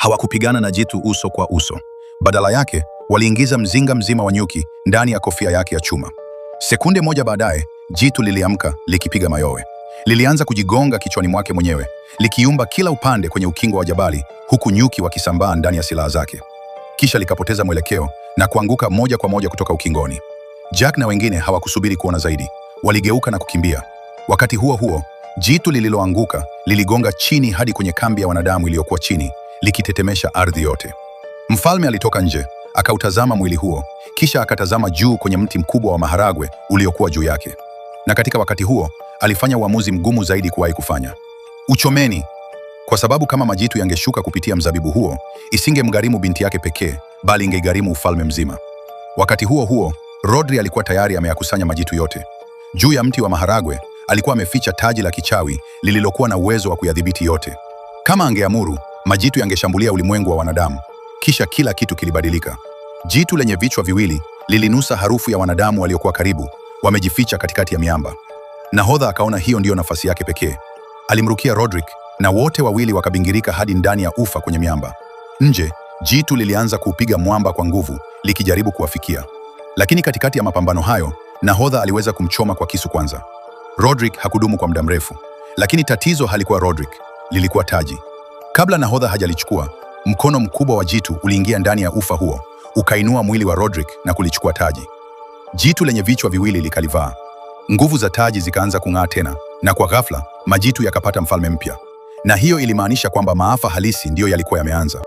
Hawakupigana na jitu uso kwa uso. Badala yake, waliingiza mzinga mzima wa nyuki ndani ya kofia yake ya chuma. Sekunde moja baadaye, jitu liliamka likipiga mayowe. Lilianza kujigonga kichwani mwake mwenyewe, likiumba kila upande kwenye ukingo wa jabali, huku nyuki wakisambaa ndani ya silaha zake. Kisha likapoteza mwelekeo na kuanguka moja kwa moja kutoka ukingoni. Jack na wengine hawakusubiri kuona zaidi. Waligeuka na kukimbia. Wakati huo huo, jitu lililoanguka liligonga chini hadi kwenye kambi ya wanadamu iliyokuwa chini, likitetemesha ardhi yote. Mfalme alitoka nje, akautazama mwili huo, kisha akatazama juu kwenye mti mkubwa wa maharagwe uliokuwa juu yake. Na katika wakati huo, alifanya uamuzi mgumu zaidi kuwahi kufanya. Uchomeni! Kwa sababu kama majitu yangeshuka kupitia mzabibu huo, isingemgharimu binti yake pekee, bali ingegharimu ufalme mzima. Wakati huo huo, Rodri alikuwa tayari ameyakusanya majitu yote. Juu ya mti wa maharagwe, alikuwa ameficha taji la kichawi lililokuwa na uwezo wa kuyadhibiti yote. Kama angeamuru, majitu yangeshambulia ulimwengu wa wanadamu. Kisha kila kitu kilibadilika. Jitu lenye vichwa viwili lilinusa harufu ya wanadamu waliokuwa karibu, wamejificha katikati ya miamba. Nahodha akaona hiyo ndiyo nafasi yake pekee. Alimrukia Rodrik na wote wawili wakabingirika hadi ndani ya ufa kwenye miamba. Nje, jitu lilianza kuupiga mwamba kwa nguvu, likijaribu kuwafikia. Lakini katikati ya mapambano hayo, nahodha aliweza kumchoma kwa kisu kwanza. Rodrik hakudumu kwa muda mrefu, lakini tatizo halikuwa Rodrik, lilikuwa taji. Kabla nahodha hajalichukua, mkono mkubwa wa jitu uliingia ndani ya ufa huo, ukainua mwili wa Rodrik na kulichukua taji. Jitu lenye vichwa viwili likalivaa. Nguvu za taji zikaanza kung'aa tena, na kwa ghafla, majitu yakapata mfalme mpya. Na hiyo ilimaanisha kwamba maafa halisi ndiyo yalikuwa yameanza.